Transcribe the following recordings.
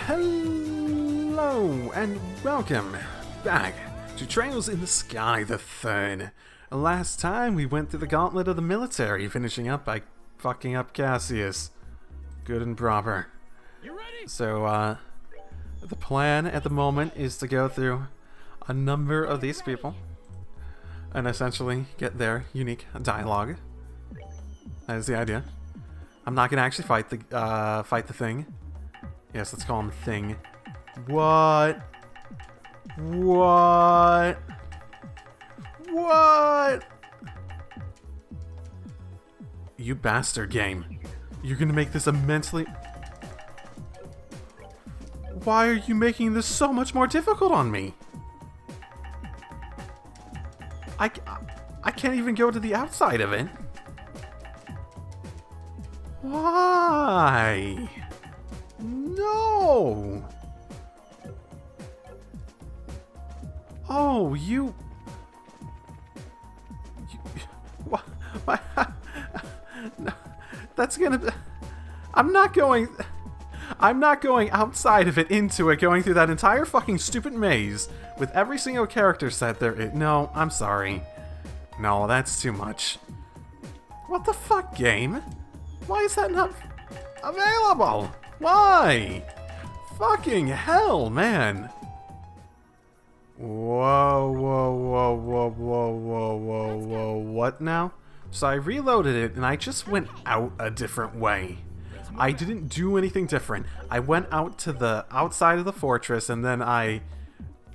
Hello and welcome back to Trails in the Sky the Third. Last time we went through the gauntlet of the military, finishing up by fucking up Cassius. Good and proper. You ready? So, the plan at the moment is to go through a number of these people and essentially get their unique dialogue. That is the idea. I'm not gonna actually fight the thing. Yes, let's call him Thing. What? What? What? You bastard game. You're gonna make this immensely... Why are you making this so much more difficult on me? I can't even go to the outside of it. Why? No! Oh, you... What? No, that's gonna... I'm not going outside of it into it, going through that entire fucking stupid maze with every single character set there is. No, I'm sorry. No, that's too much. What the fuck, game? Why is that not available? Why? Fucking hell, man. Whoa, whoa, whoa, whoa, whoa, whoa, whoa, whoa. What now? So I reloaded it and I just went out a different way. I didn't do anything different. I went out to the outside of the fortress and then I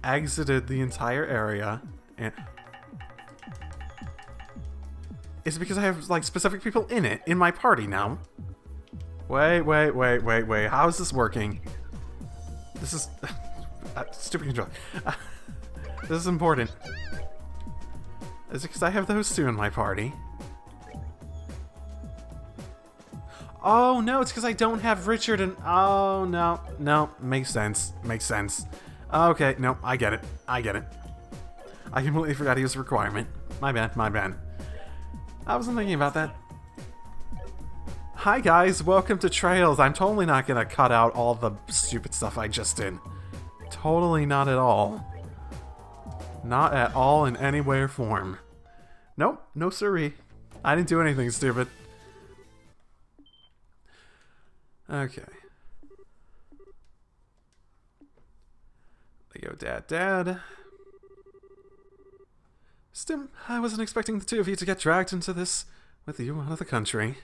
exited the entire area. And it's because I have like specific people in it, in my party now. Wait. How is this working? This is... stupid control. This is important. Is it because I have those two in my party? Oh, no, it's because I don't have Richard and... Oh, no. No, makes sense. Makes sense. Okay, no, I get it. I completely forgot he was a requirement. My bad. I wasn't thinking about that. Hi guys, welcome to Trails. I'm totally not gonna cut out all the stupid stuff I just did. Totally not at all. Not at all in any way or form. Nope, no siree. I didn't do anything stupid. Okay. There you go, Dad. Still, I wasn't expecting the two of you to get dragged into this with you out of the country.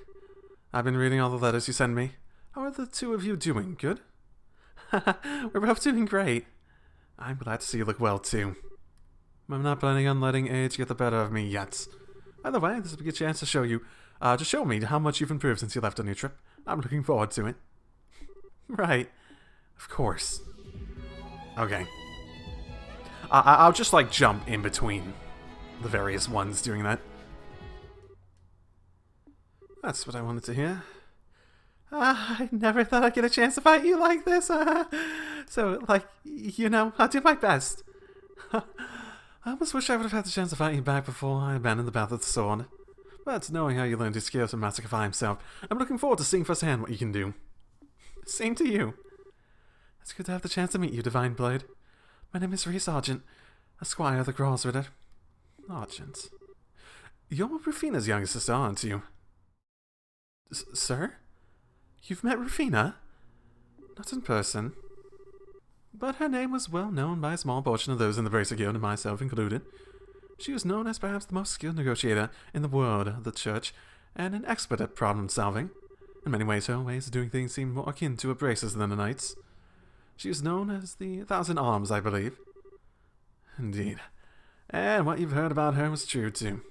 I've been reading all the letters you send me. How are the two of you doing? Good? We're both doing great. I'm glad to see you look well, too. I'm not planning on letting age get the better of me yet. By the way, this will be a chance to show you, to show me how much you've improved since you left on your trip. I'm looking forward to it. Right. Of course. Okay. I'll just, like, jump in between the various ones doing that. That's what I wanted to hear. I never thought I'd get a chance to fight you like this. So, like, you know, I'll do my best. I almost wish I would have had the chance to fight you back before I abandoned the path of the sword. But knowing how you learned your skills from Massacre himself, I'm looking forward to seeing firsthand what you can do. Same to you. It's good to have the chance to meet you, Divine Blade. My name is Reese Argent, a squire of the Grosritter. Argent. You're Rufina's younger sister, aren't you? Sir? You've met Rufina? Not in person. But her name was well known by a small portion of those in the Bracer Guild, and myself included. She was known as perhaps the most skilled negotiator in the world of the church, and an expert at problem-solving. In many ways, her ways of doing things seemed more akin to a Bracer's than a knight's. She was known as the Thousand Arms, I believe. Indeed. And what you've heard about her was true, too.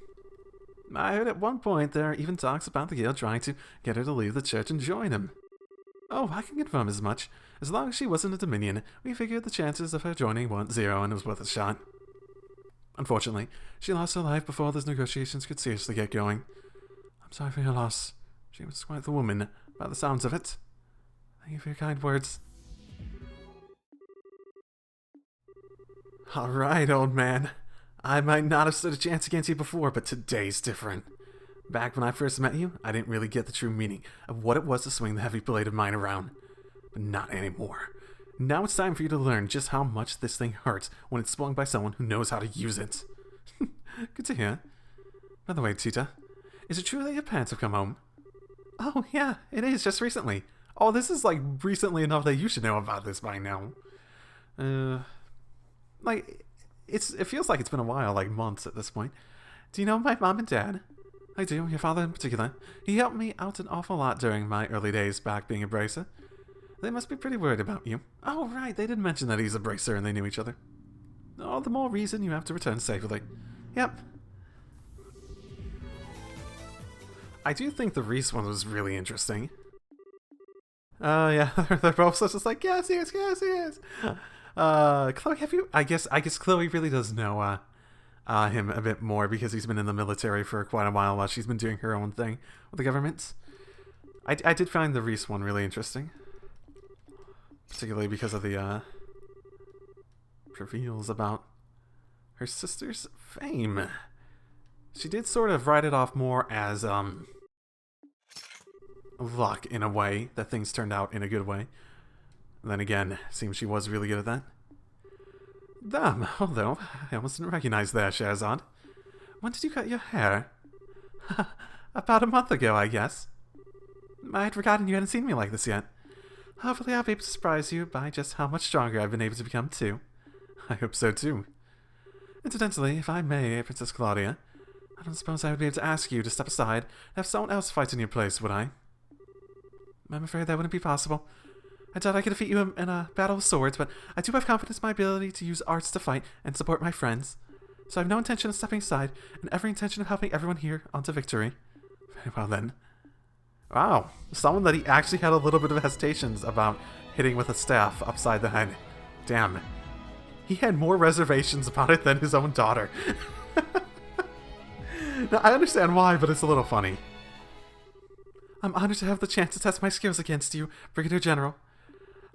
I heard at one point there are even talks about the guild trying to get her to leave the church and join him. Oh, I can confirm as much. As long as she wasn't a Dominion, we figured the chances of her joining weren't zero and it was worth a shot. Unfortunately, she lost her life before those negotiations could seriously get going. I'm sorry for your loss. She was quite the woman, by the sounds of it. Thank you for your kind words. Alright, old man. I might not have stood a chance against you before, but today's different. Back when I first met you, I didn't really get the true meaning of what it was to swing the heavy blade of mine around. But not anymore. Now it's time for you to learn just how much this thing hurts when it's swung by someone who knows how to use it. Good to hear. By the way, Tita, is it true that your parents have come home? Oh, yeah, it is, just recently. Oh, this is, like, recently enough that you should know about this by now. It feels like it's been a while, like months at this point. Do you know my mom and dad? I do, your father in particular. He helped me out an awful lot during my early days back being a bracer. They must be pretty worried about you. Oh, right, they did mention that he's a bracer and they knew each other. All the more reason you have to return safely. Yep. I do think the Reese one was really interesting. Yeah, they're both just like, yes, yes, yes, yes. Chloe, have you? I guess Chloe really does know him a bit more because he's been in the military for quite a while she's been doing her own thing with the government. I did find the Reese one really interesting, particularly because of the reveals about her sister's fame. She did sort of write it off more as luck in a way, that things turned out in a good way. Then again, seems she was really good at that. Damn, although, I almost didn't recognize there, Sherazad. When did you cut your hair? About a month ago, I guess. I had forgotten you hadn't seen me like this yet. Hopefully I'll be able to surprise you by just how much stronger I've been able to become, too. I hope so, too. Incidentally, if I may, Princess Claudia, I don't suppose I would be able to ask you to step aside and have someone else fight in your place, would I? I'm afraid that wouldn't be possible. I doubt I could defeat you in a battle of swords, but I do have confidence in my ability to use arts to fight and support my friends. So I have no intention of stepping aside, and every intention of helping everyone here onto victory. Very well then. Wow, someone that he actually had a little bit of hesitations about hitting with a staff upside the head. Damn. He had more reservations about it than his own daughter. Now, I understand why, but it's a little funny. I'm honored to have the chance to test my skills against you, Brigadier General.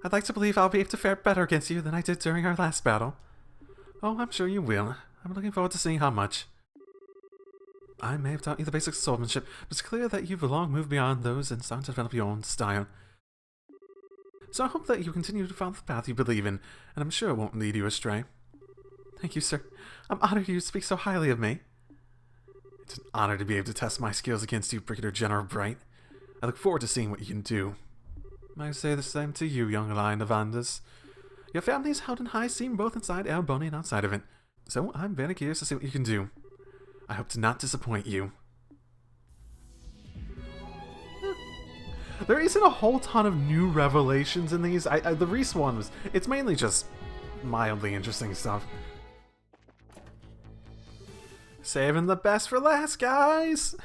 I'd like to believe I'll be able to fare better against you than I did during our last battle. Oh, I'm sure you will. I'm looking forward to seeing how much. I may have taught you the basics of swordsmanship, but it's clear that you've long moved beyond those and started to develop your own style. So I hope that you continue to follow the path you believe in, and I'm sure it won't lead you astray. Thank you, sir. I'm honored you speak so highly of me. It's an honor to be able to test my skills against you, Brigadier General Bright. I look forward to seeing what you can do. I say the same to you, young Lion of Andes. Your family is held in high esteem both inside Alboni and outside of it, so I'm very curious to see what you can do. I hope to not disappoint you. There isn't a whole ton of new revelations in these. The Reese one was... It's mainly just mildly interesting stuff. Saving the best for last, guys!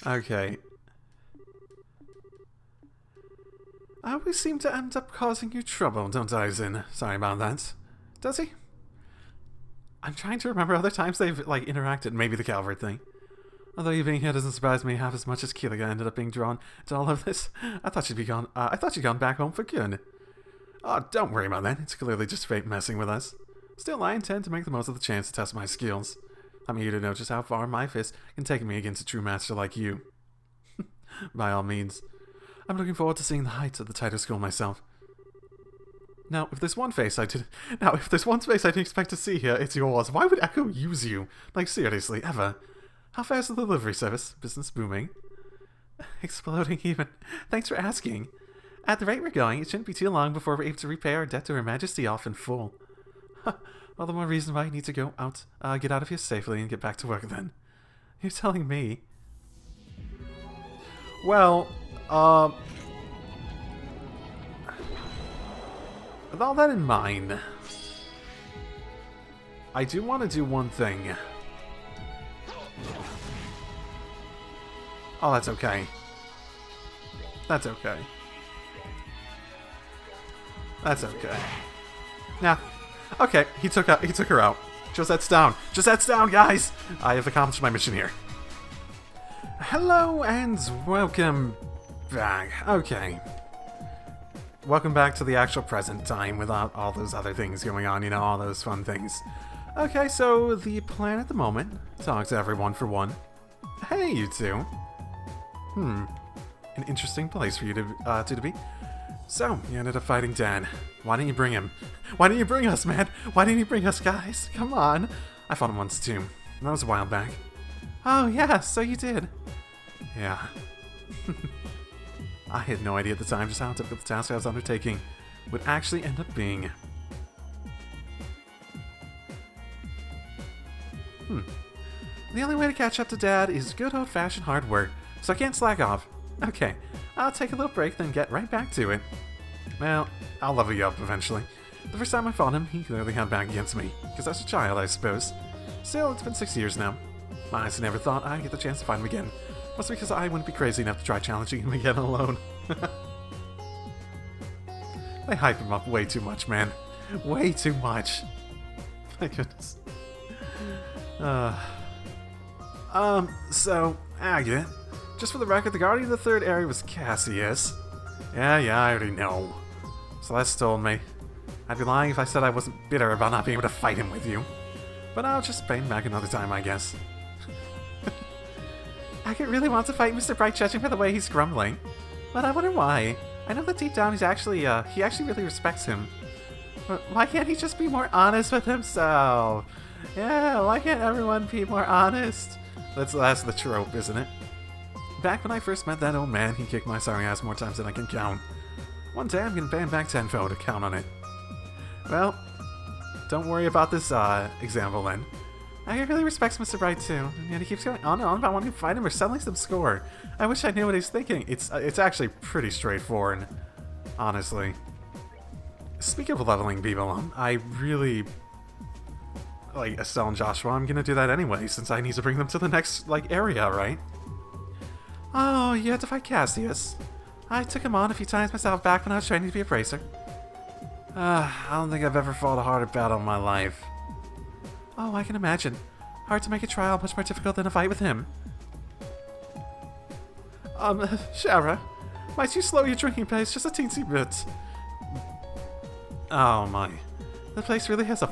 Okay. I always seem to end up causing you trouble, don't I, Zin? Sorry about that. Does he? I'm trying to remember other times they've, like, interacted. Maybe the Calvert thing. Although you being here doesn't surprise me half as much as Keeliga ended up being drawn to all of this. I thought she'd be gone. I thought she'd gone back home for good. Oh, don't worry about that. It's clearly just fate messing with us. Still, I intend to make the most of the chance to test my skills. I'm eager to know just how far my fist can take me against a true master like you. By all means. I'm looking forward to seeing the heights of the tighter school myself. Now, if there's one face I didn't expect to see here, it's yours. Why would Echo use you? Like, seriously, ever? How fast is the delivery service? Business booming? Exploding even. Thanks for asking. At the rate we're going, it shouldn't be too long before we're able to repay our debt to Her Majesty off in full. All the more reason why you need to get out of here safely and get back to work then. You're telling me? Well, with all that in mind, I do want to do one thing. Oh, that's okay. That's okay. That's okay. Yeah. Okay, he took her out. Josette's down. Josette's down, guys! I have accomplished my mission here. Hello and welcome back. Okay. welcome back to the actual present time without all those other things going on, you know, all those fun things. Okay, so the plan at the moment, talk to everyone for one. Hey, you two. An interesting place for you to be. So, you ended up fighting Dan. Why didn't you bring him? Why didn't you bring us, man? Why didn't you bring us, guys? Come on. I fought him once, too. That was a while back. Oh, yeah, so you did. Yeah. I had no idea at the time just how difficult the task I was undertaking would actually end up being. The only way to catch up to Dad is good old-fashioned hard work, so I can't slack off. Okay, I'll take a little break, then get right back to it. Well, I'll level you up eventually. The first time I fought him, he clearly had back against me, because I was a child, I suppose. Still, it's been 6 years now. I honestly never thought I'd get the chance to fight him again. Mostly because I wouldn't be crazy enough to try challenging him again alone. They hype him up way too much, man. Way too much. My goodness. So, Agate, just for the record, the Guardian of the Third Area was Cassius. Yeah, I already know. Celeste told me. I'd be lying if I said I wasn't bitter about not being able to fight him with you. But I'll just pay him back another time, I guess. Agate really wants to fight Mr. Bright, judging by the way he's grumbling. But I wonder why. I know that deep down he actually really respects him. But why can't he just be more honest with himself? Yeah, why can't everyone be more honest? That's the trope, isn't it? Back when I first met that old man, he kicked my sorry ass more times than I can count. One day I'm gonna pay him back tenfold to count on it. Well, don't worry about this example then. I really respects Mr. Bright too, and yet he keeps going on and on about wanting to fight him or settling some score. I wish I knew what he's thinking. It's actually pretty straightforward, honestly. Speaking of leveling people, I really like Estelle and Joshua. I'm gonna do that anyway, since I need to bring them to the next area, right? Oh, you had to fight Cassius. I took him on a few times myself back when I was training to be a bracer. I don't think I've ever fought a harder battle in my life. Oh, I can imagine. Hard to make a trial much more difficult than a fight with him. Shara, might you slow your drinking pace just a teensy bit? Oh my. The place really has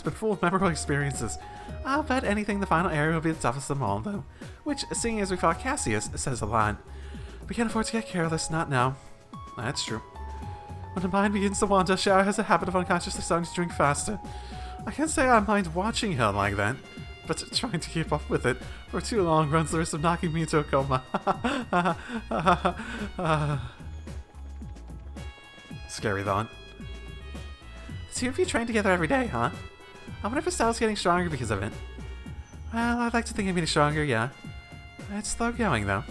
been full of memorable experiences. I'll bet anything the final area will be the toughest of them all, though. Which, seeing as we fought Cassius, says a lot. We can't afford to get careless, not now. That's true. When the mind begins to wander, Shara has a habit of unconsciously starting to drink faster. I can't say I mind watching her like that, but trying to keep up with it for too long runs the risk of knocking me into a coma. Scary thought. The two of you train together every day, huh? I wonder if Estelle's getting stronger because of it. Well, I'd like to think I'm getting stronger, yeah. It's slow going, though.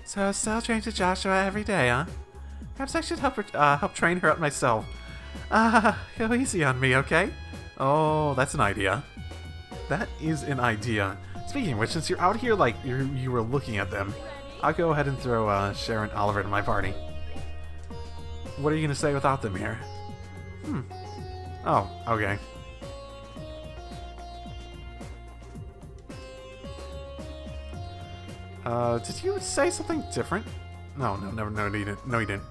So Estelle trains with Joshua every day, huh? Perhaps I should help train her up myself. Go easy on me, okay? Oh, that's an idea. That is an idea. Speaking of which, since you're out here like you were looking at them, I'll go ahead and throw Sharon and Oliver in my party. What are you gonna say without them here? Oh, okay. Did you say something different? No, you didn't.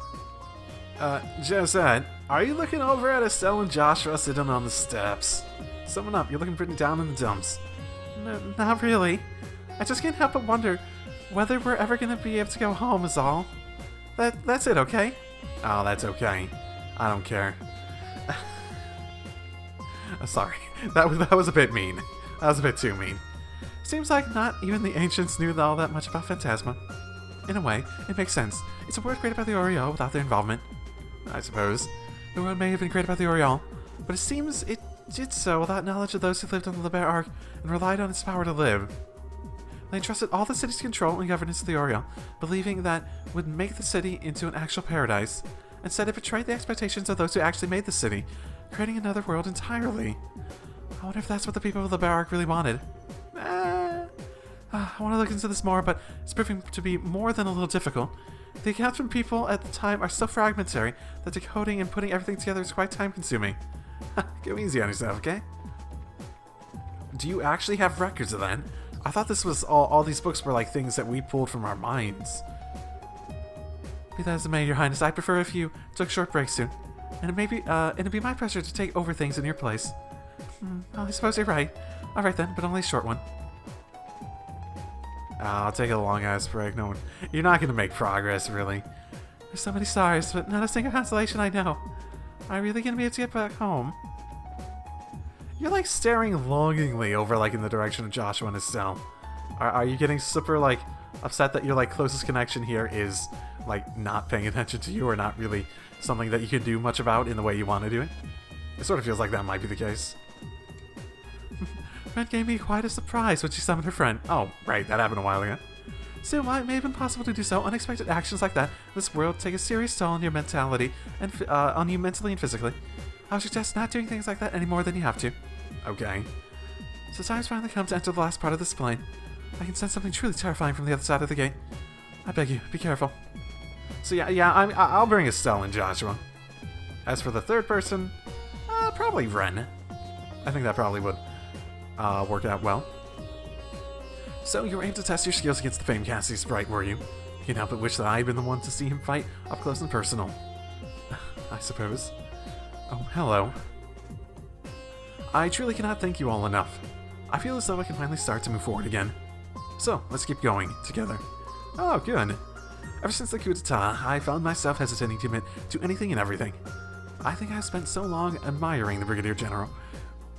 Josette, are you looking over at Estelle and Joshua sitting on the steps? Summon up, you're looking pretty down in the dumps. Not really. I just can't help but wonder whether we're ever gonna be able to go home is all. That's it, okay? Oh, that's okay. I don't care. Sorry, that was a bit mean. That was a bit too mean. Seems like not even the ancients knew all that much about Phantasma. In a way, it makes sense. It's a world created by the Oriole without their involvement. I suppose. The world may have been created by the Oriole, but it seems it did so without knowledge of those who lived on the Liberl Ark and relied on its power to live. They entrusted all the city's control and governance to the Oriole, believing that would make the city into an actual paradise. Instead, it betrayed the expectations of those who actually made the city, creating another world entirely. I wonder if that's what the people of the Liberl Ark really wanted. I want to look into this more, but it's proving to be more than a little difficult. The accounts from people at the time are so fragmentary that decoding and putting everything together is quite time-consuming. Go easy on yourself, okay? Do you actually have records of that? I thought this was all these books were like things that we pulled from our minds. Be that as it may, Your Highness, I'd prefer if you took a short break soon. And it'd be my pleasure to take over things in your place. Well, I suppose you're right. Alright then, but only a short one. I'll take a long-ass break. No one... You're not gonna make progress, really. There's so many stars, but not a single constellation I know. Am I really gonna be able to get back home? You're like staring longingly over like in the direction of Joshua and Estelle. Are you getting super like upset that your like closest connection here is like not paying attention to you or not really something that you can do much about in the way you want to do it? It sort of feels like that might be the case. Red gave me quite a surprise when she summoned her friend. Oh, right, that happened a while ago. Still, while it may have been possible to do so, unexpected actions like that in this world take a serious toll on your mentality and on you mentally and physically. I would suggest not doing things like that any more than you have to. Okay. So time's finally come to enter the last part of this plane. I can sense something truly terrifying from the other side of the gate. I beg you, be careful. So yeah, I'll bring Estelle and Joshua. As for the third person, probably Ren. I think that probably would work out well. So you were able to test your skills against the famed Cassie sprite, were you? You can't help but wish that I had been the one to see him fight up close and personal. I suppose. Oh, hello. I truly cannot thank you all enough. I feel as though I can finally start to move forward again. So, let's keep going, together. Oh, good. Ever since the coup d'etat, I found myself hesitating to admit to anything and everything. I think I spent so long admiring the Brigadier General,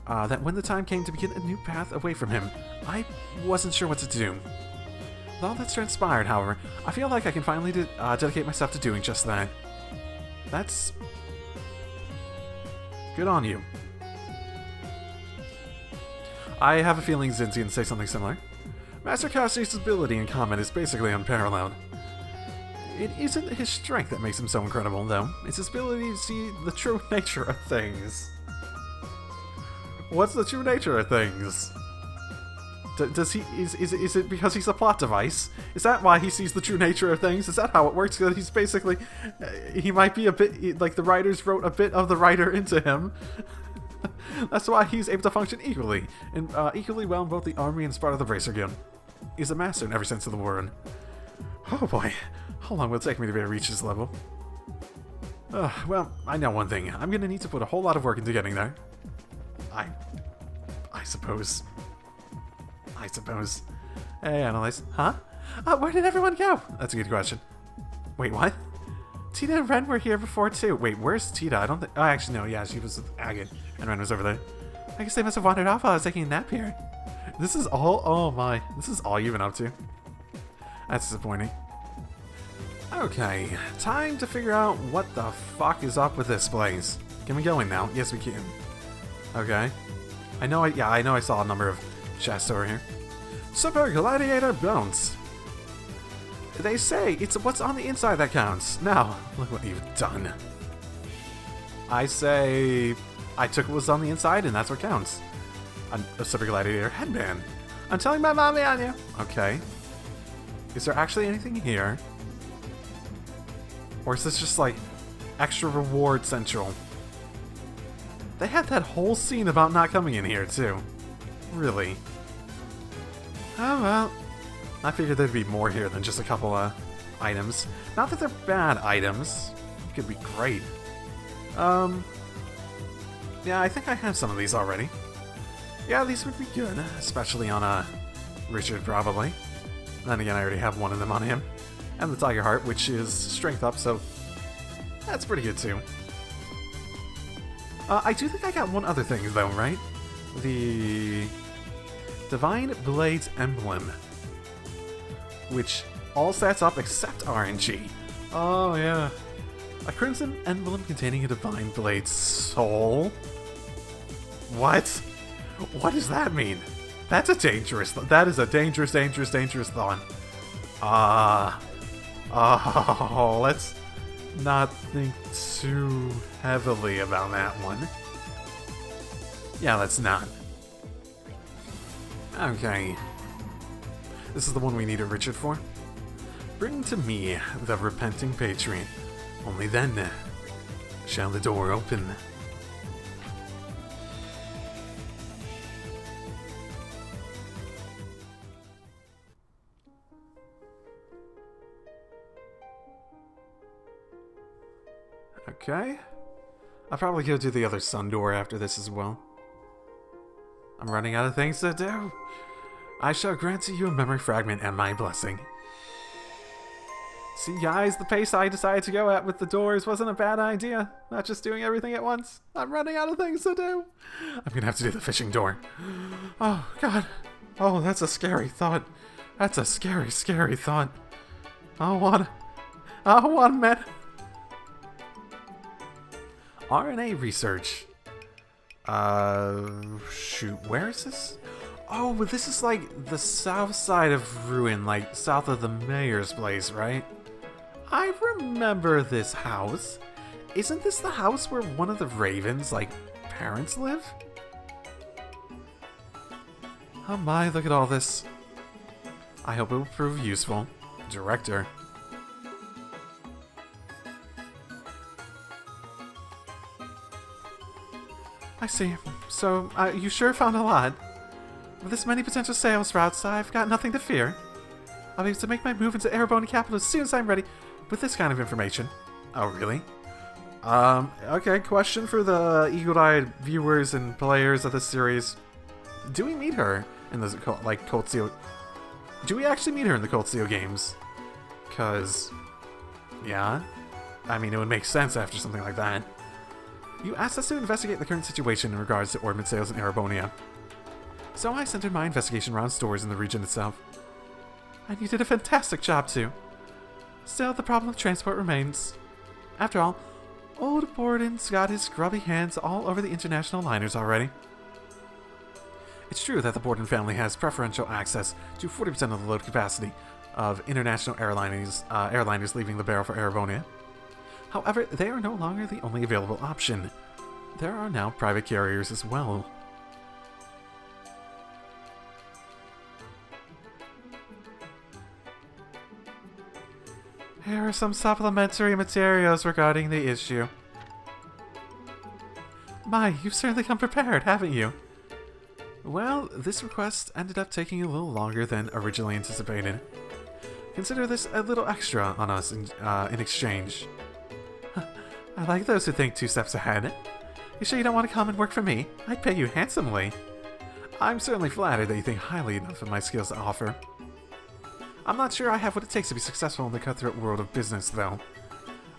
that when the time came to begin a new path away from him, I wasn't sure what to do. With all that's transpired, however, I feel like I can finally dedicate myself to doing just that. That's... good on you. I have a feeling Zin's gonna say something similar. Master Cassie's ability in combat is basically unparalleled. It isn't his strength that makes him so incredible, though. It's his ability to see the true nature of things. What's the true nature of things? Does he... Is it because he's a plot device? Is that why he sees the true nature of things? Is that how it works? Because he's basically... he might be a bit... like the writers wrote a bit of the writer into him. That's why he's able to function equally well in both the army and as part of the Bracer Guild. He's a master in every sense of the word. Oh boy, how long will it take me to be able to reach this level? Well, I know one thing. I'm gonna need to put a whole lot of work into getting there. I suppose. Hey, Analyze. Huh? Where did everyone go? That's a good question. Wait, what? Tita and Ren were here before too. Wait, where's Tita? I don't think... Oh, actually, no. Yeah, she was with Agate. And Ren was over there. I guess they must have wandered off while I was taking a nap here. This is all... Oh, my. This is all you've been up to. That's disappointing. Okay. Time to figure out what the fuck is up with this place. Can we go in now? Yes, we can. Okay. I know I saw a number of chests over here. Super Gladiator Bones. They say it's what's on the inside that counts. Now, look what you've done. I say I took what was on the inside and that's what counts. A Super Gladiator headband. I'm telling my mommy on you. Okay. Is there actually anything here? Or is this just like extra reward central? They had that whole scene about not coming in here too. Really? Oh well. I figured there'd be more here than just a couple of items. Not that they're bad items. It could be great. Yeah, I think I have some of these already. Yeah, these would be good, especially on Richard, probably. Then again, I already have one of them on him. And the Tiger Heart, which is strength up, so that's pretty good too. I do think I got one other thing though, right? The Divine Blades Emblem. Which all stats up except RNG. Oh yeah. A Crimson Emblem containing a Divine Blade Soul? What? What does that mean? That is a dangerous thought. Let's not think too heavily about that one. Yeah, let's not. Okay. This is the one we need a Richard for. Bring to me the repenting patriot. Only then shall the door open. Okay. I'll probably go do the other sun door after this as well. I'm running out of things to do. I shall grant to you a memory fragment and my blessing. See, guys, the pace I decided to go at with the doors wasn't a bad idea. Not just doing everything at once. I'm running out of things to do. I'm gonna have to do the fishing door. Oh, God. Oh, that's a scary thought. That's a scary, scary thought. I don't want med. RNA research. Shoot, where is this? Oh, but this is like the south side of Ruin, like south of the mayor's place, right? I remember this house. Isn't this the house where one of the Ravens, like, parents live? Oh my, look at all this. I hope it will prove useful. Director. I see. So, you sure found a lot. With this many potential sales routes, I've got nothing to fear. I'll be able to make my move into Erebony Capital as soon as I'm ready with this kind of information. Oh, really? Okay, question for the eagle-eyed viewers and players of this series. Do we meet her in the, like, Cold Steel? Do we actually meet her in the Cold Steel games? Because, yeah. I mean, it would make sense after something like that. You asked us to investigate the current situation in regards to ordnance sales in Erebonia. So I centered my investigation around stores in the region itself. And you did a fantastic job too. Still, the problem of transport remains. After all, old Borden's got his grubby hands all over the international liners already. It's true that the Borden family has preferential access to 40% of the load capacity of international airliners leaving the barrel for Erebonia. However, they are no longer the only available option. There are now private carriers as well. Here are some supplementary materials regarding the issue. My, you've certainly come prepared, haven't you? Well, this request ended up taking a little longer than originally anticipated. Consider this a little extra on us in exchange. I like those who think 2 steps ahead. You sure you don't want to come and work for me? I'd pay you handsomely. I'm certainly flattered that you think highly enough of my skills to offer. I'm not sure I have what it takes to be successful in the cutthroat world of business, though.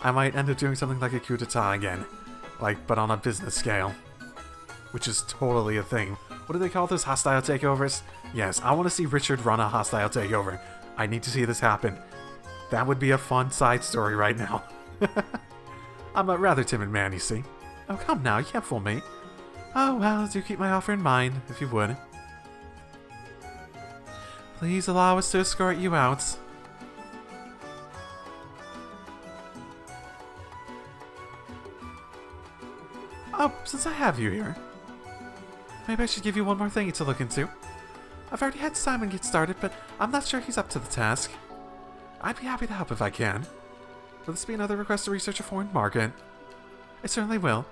I might end up doing something like a coup d'etat again. Like, but on a business scale. Which is totally a thing. What do they call those hostile takeovers? Yes, I want to see Richard run a hostile takeover. I need to see this happen. That would be a fun side story right now. I'm a rather timid man, you see. Oh, come now, you can't fool me. Oh, well, do keep my offer in mind, if you would. Please allow us to escort you out. Oh, since I have you here, maybe I should give you one more thing to look into. I've already had Simon get started, but I'm not sure he's up to the task. I'd be happy to help if I can. Will this be another request to research a foreign market? It certainly will.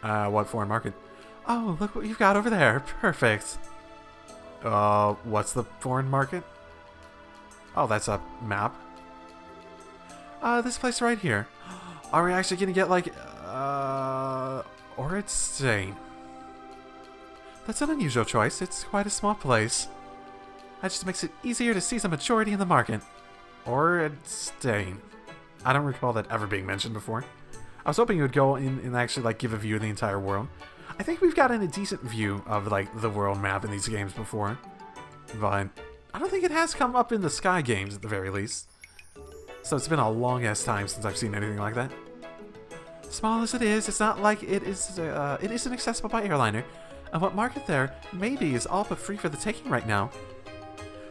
What foreign market? Oh, look what you've got over there. Perfect. What's the foreign market? Oh, that's a map. This place right here. Are we actually gonna get, like, Orid Stain? That's an unusual choice. It's quite a small place. That just makes it easier to seize a majority in the market. Orid Stain. I don't recall that ever being mentioned before. I was hoping you would go in and actually, like, give a view of the entire world. I think we've gotten a decent view of, like, the world map in these games before. But I don't think it has come up in the Sky games, at the very least. So it's been a long-ass time since I've seen anything like that. Small as it is, it's not like it isn't accessible by airliner. And what market there maybe is all but free for the taking right now.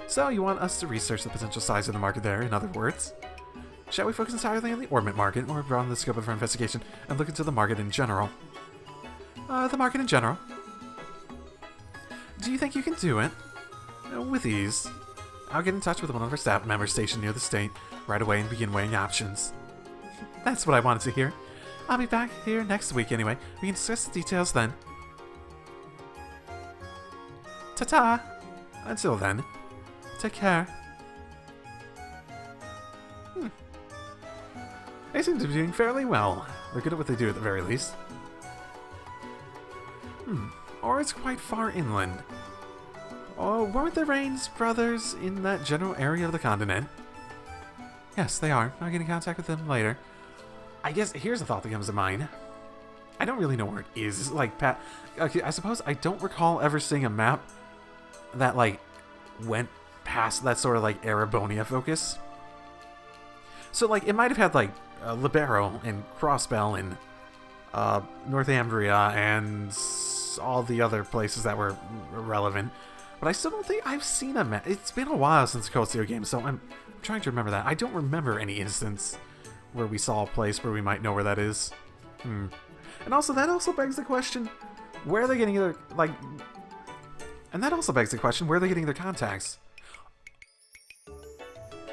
So you want us to research the potential size of the market there, in other words? Shall we focus entirely on the orbit market, or broaden the scope of our investigation and look into the market in general? The market in general. Do you think you can do it? With ease. I'll get in touch with one of our staff members stationed near the state right away and begin weighing options. That's what I wanted to hear. I'll be back here next week anyway. We can discuss the details then. Ta-ta! Until then, take care. They seem to be doing fairly well. They're good at what they do at the very least. Or it's quite far inland. Oh, weren't the Rains brothers in that general area of the continent? Yes, they are. I'll get in contact with them later. I guess here's a thought that comes to mind. I don't really know where it is. Is it like okay, I suppose I don't recall ever seeing a map that like went past that sort of like Erebonia focus. So like it might have had like Liberl and Crossbell and Northumbria and all the other places that were relevant. But I still don't think I've seen a map. It's been a while since the Coltseo game, so I'm trying to remember that. I don't remember any instance where we saw a place where we might know where that is. And also, that also begs the question, where are they getting their, like... And that also begs the question, where are they getting their contacts?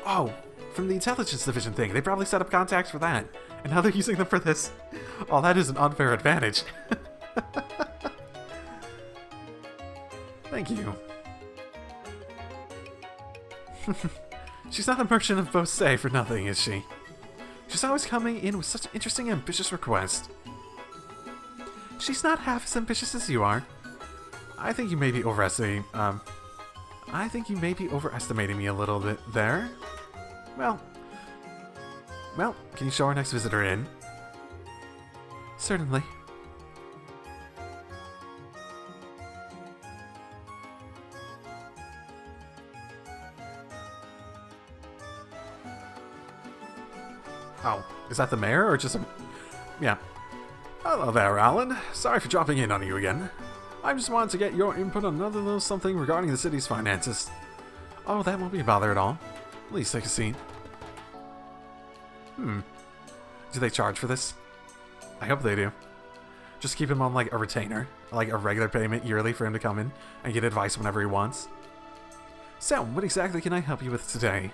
Oh, from the intelligence division thing. They probably set up contacts for that. And now they're using them for this. Oh, that is an unfair advantage. Thank you. She's not a merchant of Beausset for nothing, is she? She's always coming in with such an interesting, ambitious request. She's not half as ambitious as you are. I think you may be overestimating, me a little bit there. Well, can you show our next visitor in? Certainly. Oh, is that the mayor or just a... Yeah. Hello there, Alan. Sorry for dropping in on you again. I just wanted to get your input on another little something regarding the city's finances. Oh, that won't be a bother at all. Please take a seat. Do they charge for this? I hope they do. Just keep him on like a retainer, like a regular payment yearly for him to come in and get advice whenever he wants. So, what exactly can I help you with today?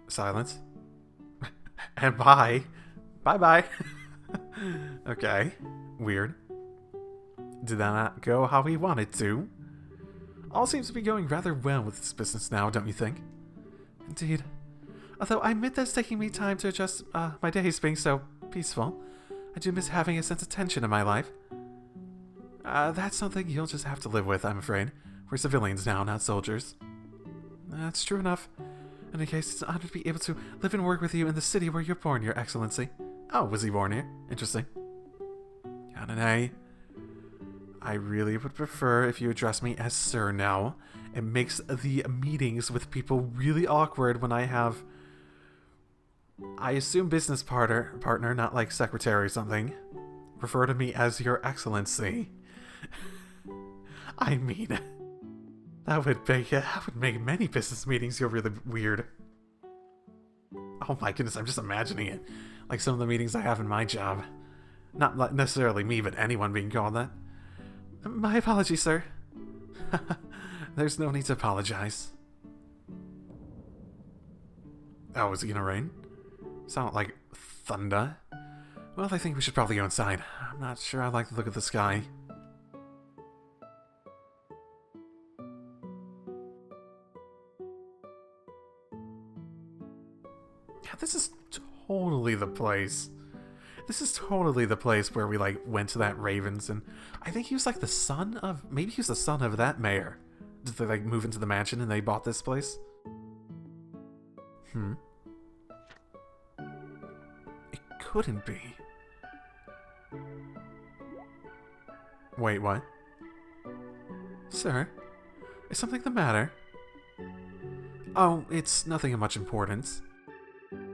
Silence. And bye. Bye-bye. Okay. Weird. Did that not go how he wanted to? All seems to be going rather well with this business now, don't you think? Indeed. Although I admit that it's taking me time to adjust my days being so peaceful. I do miss having a sense of tension in my life. That's something you'll just have to live with, I'm afraid. We're civilians now, not soldiers. That's true enough. In any case, it's an honor to be able to live and work with you in the city where you're born, Your Excellency. Oh, was he born here? Interesting. Yanane, I really would prefer if you address me as sir now. It makes the meetings with people really awkward when I have... I assume business partner, not like secretary or something. Refer to me as Your Excellency. I mean... That would make many business meetings feel really weird. Oh my goodness, I'm just imagining it. Like some of the meetings I have in my job. Not necessarily me, but anyone being called that. My apologies, sir. There's no need to apologize. Oh, is it gonna rain? Sound like thunder. Well, I think we should probably go inside. I'm not sure I like the look of the sky. This is totally the place. This is totally the place where we, like, went to that Ravens, and I think he was, like, the son of... Maybe he was the son of that mayor. Did they, like, move into the mansion and they bought this place? It couldn't be. Wait, what? Sir? Is something the matter? Oh, it's nothing of much importance.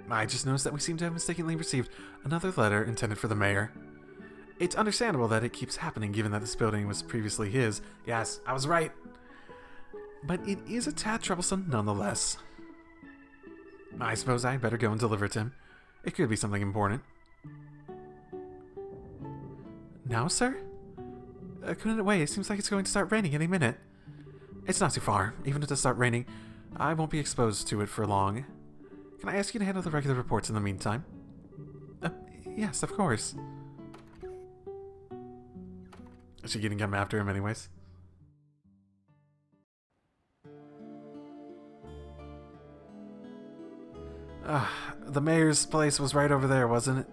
I just noticed that we seem to have mistakenly received another letter intended for the mayor. It's understandable that it keeps happening given that this building was previously his. Yes, I was right. But it is a tad troublesome nonetheless. I suppose I'd better go and deliver it to him. It could be something important. Now, sir? Couldn't it wait? It seems like it's going to start raining any minute. It's not too far. Even if it does start raining, I won't be exposed to it for long. Can I ask you to handle the regular reports in the meantime? Yes, of course. she gonna come after him anyways? The mayor's place was right over there, wasn't it?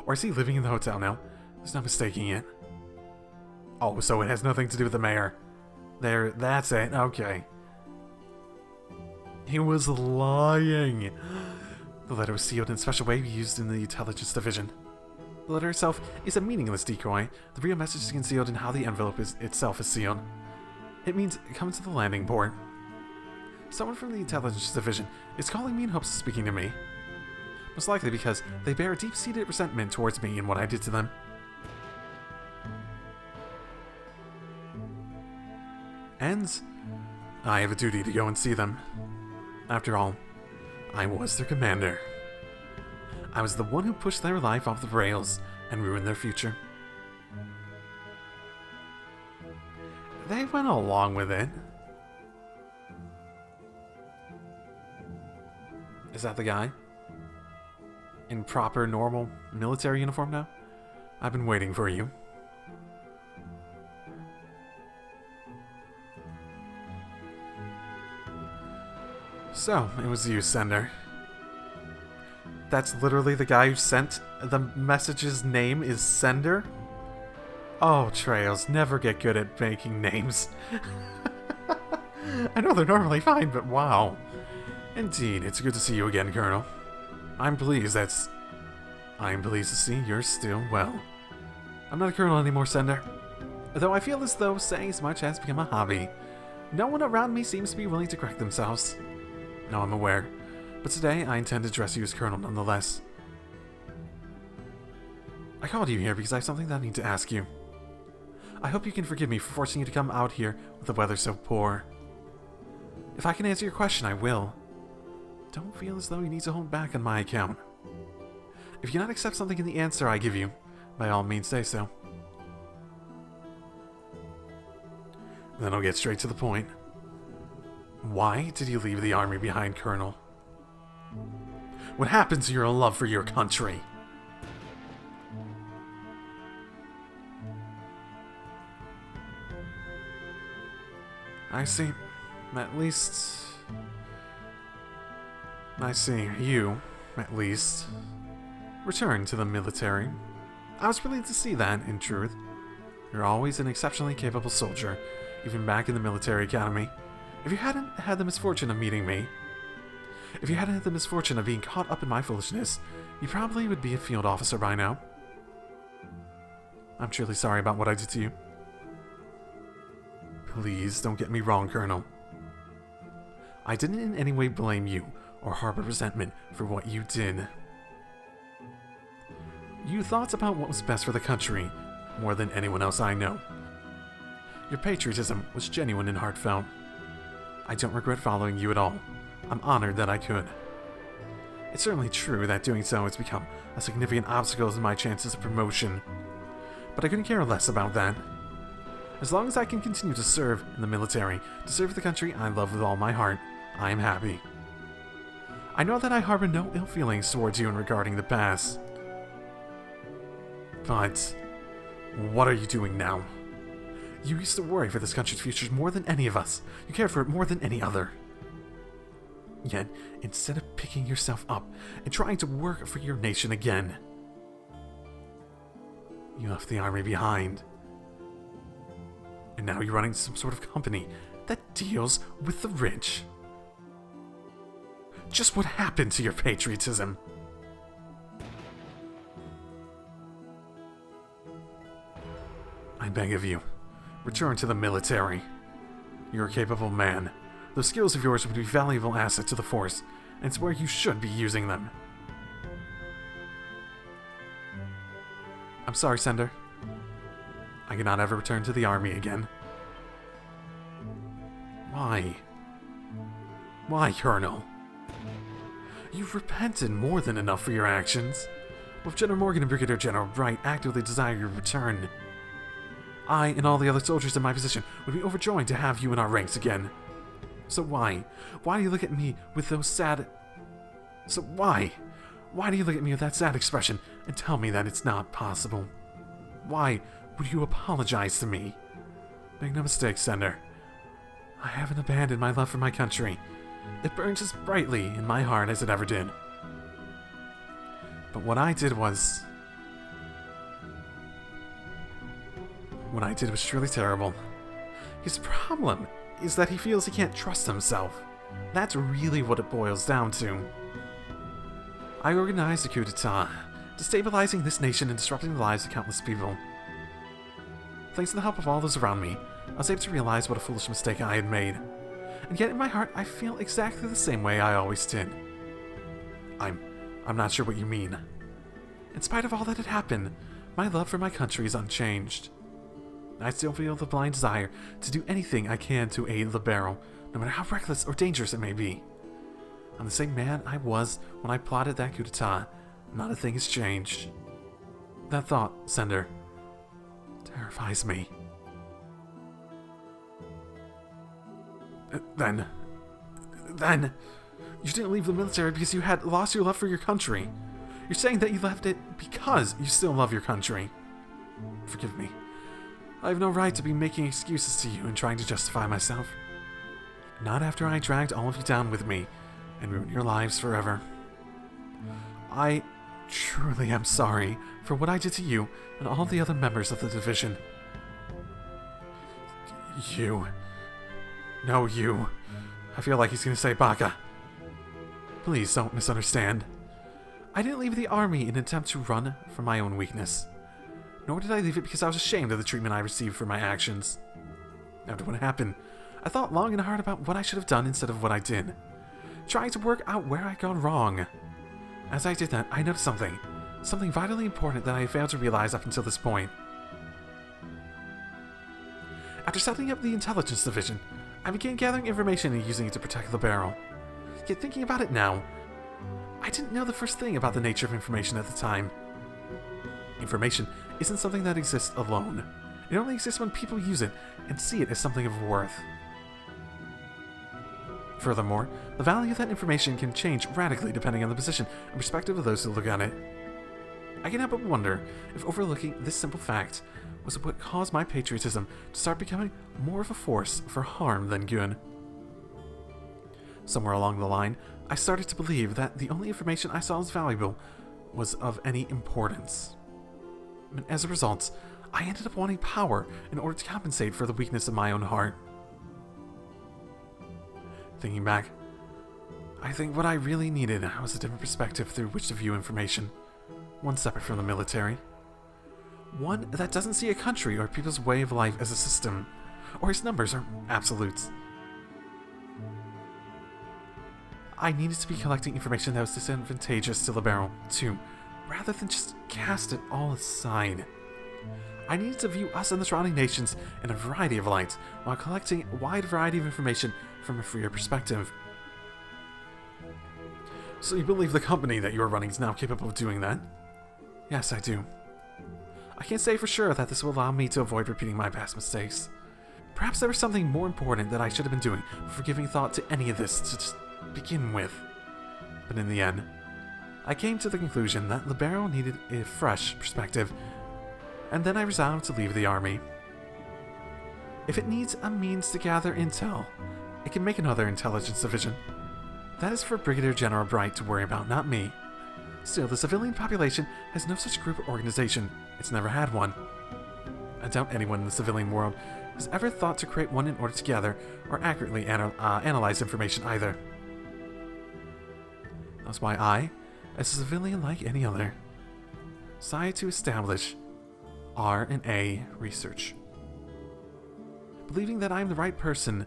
Or is he living in the hotel now? There's no mistaking it. Oh, so it has nothing to do with the mayor. There, that's it. Okay. He was lying. The letter was sealed in a special way used in the intelligence division. The letter itself is a meaningless decoy. The real message is concealed in how the envelope itself is sealed. It means come to the landing port. Someone from the intelligence division is calling me in hopes of speaking to me. Most likely because they bear a deep-seated resentment towards me and what I did to them. And I have a duty to go and see them. After all, I was their commander. I was the one who pushed their life off the rails and ruined their future. They went along with it. Is that the guy? In proper, normal, military uniform now? I've been waiting for you. So, it was you, Sender. That's literally the guy who sent the message's name is Sender? Oh, Trails, never get good at making names. I know they're normally fine, but wow. Indeed, it's good to see you again, Colonel. I'm pleased to see you're still well. I'm not a colonel anymore, Sender. Though I feel as though saying as much has become a hobby. No one around me seems to be willing to correct themselves. Now I'm aware, but today I intend to address you as Colonel nonetheless. I called you here because I have something that I need to ask you. I hope you can forgive me for forcing you to come out here with the weather so poor. If I can answer your question, I will. Don't feel as though you need to hold back on my account. If you cannot accept something in the answer I give you, by all means say so. Then I'll get straight to the point. Why did you leave the army behind, Colonel? What happened to your love for your country? I see. You, at least, returned to the military. I was relieved to see that, in truth. You're always an exceptionally capable soldier, even back in the military academy. If you hadn't had the misfortune of meeting me, if you hadn't had the misfortune of being caught up in my foolishness, you probably would be a field officer by now. I'm truly sorry about what I did to you. Please don't get me wrong, Colonel. I didn't in any way blame you or harbor resentment for what you did. You thought about what was best for the country more than anyone else I know. Your patriotism was genuine and heartfelt. I don't regret following you at all. I'm honored that I could. It's certainly true that doing so has become a significant obstacle to my chances of promotion, but I couldn't care less about that. As long as I can continue to serve in the military, to serve the country I love with all my heart, I am happy. I know that I harbor no ill feelings towards you in regarding the past. But what are you doing now? You used to worry for this country's future more than any of us. You cared for it more than any other. Yet, instead of picking yourself up and trying to work for your nation again, you left the army behind. And now you're running some sort of company that deals with the rich. Just what happened to your patriotism? I beg of you, return to the military. You're a capable man. Those skills of yours would be a valuable asset to the force, and it's where you should be using them. I'm sorry, Sender. I cannot ever return to the army again. Why? Why, Colonel? You've repented more than enough for your actions. Both General Morgan and Brigadier General Bright actively desire your return. I and all the other soldiers in my position would be overjoyed to have you in our ranks again. So why? Why do you look at me with those sad... So why? Why do you look at me with that sad expression and tell me that it's not possible? Why would you apologize to me? Make no mistake, Sender. I haven't abandoned my love for my country. It burns as brightly in my heart as it ever did. But what I did was truly terrible. His problem is that he feels he can't trust himself. That's really what it boils down to. I organized a coup d'etat, destabilizing this nation and disrupting the lives of countless people. Thanks to the help of all those around me, I was able to realize what a foolish mistake I had made. And yet in my heart, I feel exactly the same way I always did. I'm not sure what you mean. In spite of all that had happened, my love for my country is unchanged. I still feel the blind desire to do anything I can to aid Liberl, no matter how reckless or dangerous it may be. I'm the same man I was when I plotted that coup d'etat. Not a thing has changed. That thought, Sender, terrifies me. Then, you didn't leave the military because you had lost your love for your country. You're saying that you left it because you still love your country. Forgive me. I have no right to be making excuses to you and trying to justify myself. Not after I dragged all of you down with me and ruined your lives forever. I truly am sorry for what I did to you and all the other members of the division. You. No, you. I feel like he's gonna say Baka. Please don't misunderstand. I didn't leave the army in an attempt to run from my own weakness. Nor did I leave it because I was ashamed of the treatment I received for my actions. After what happened, I thought long and hard about what I should have done instead of what I did, trying to work out where I'd gone wrong. As I did that, I noticed something vitally important that I had failed to realize up until this point. After setting up the intelligence division, I began gathering information and using it to protect Liberl. Yet thinking about it now, I didn't know the first thing about the nature of information at the time. Information isn't something that exists alone. It only exists when people use it and see it as something of worth. Furthermore, the value of that information can change radically depending on the position and perspective of those who look at it. I can't help but wonder if overlooking this simple fact was what caused my patriotism to start becoming more of a force for harm than good. Somewhere along the line, I started to believe that the only information I saw as valuable was of any importance. And as a result, I ended up wanting power in order to compensate for the weakness of my own heart. Thinking back, I think what I really needed was a different perspective through which to view information, one separate from the military. One that doesn't see a country or people's way of life as a system, or as numbers or absolutes. I needed to be collecting information that was disadvantageous to Liberl, too, rather than just cast it all aside. I needed to view us and the surrounding nations in a variety of lights, while collecting a wide variety of information from a freer perspective. So you believe the company that you are running is now capable of doing that? Yes, I do. I can't say for sure that this will allow me to avoid repeating my past mistakes. Perhaps there was something more important that I should have been doing before giving thought to any of this to just begin with. But in the end, I came to the conclusion that Liberl needed a fresh perspective, and then I resolved to leave the army. If it needs a means to gather intel, it can make another intelligence division. That is for Brigadier General Bright to worry about, not me. Still, the civilian population has no such group or organization. It's never had one. I doubt anyone in the civilian world has ever thought to create one in order to gather or accurately analyze information either. That's why I, as a civilian like any other, decided to establish R&A research. Believing that I'm the right person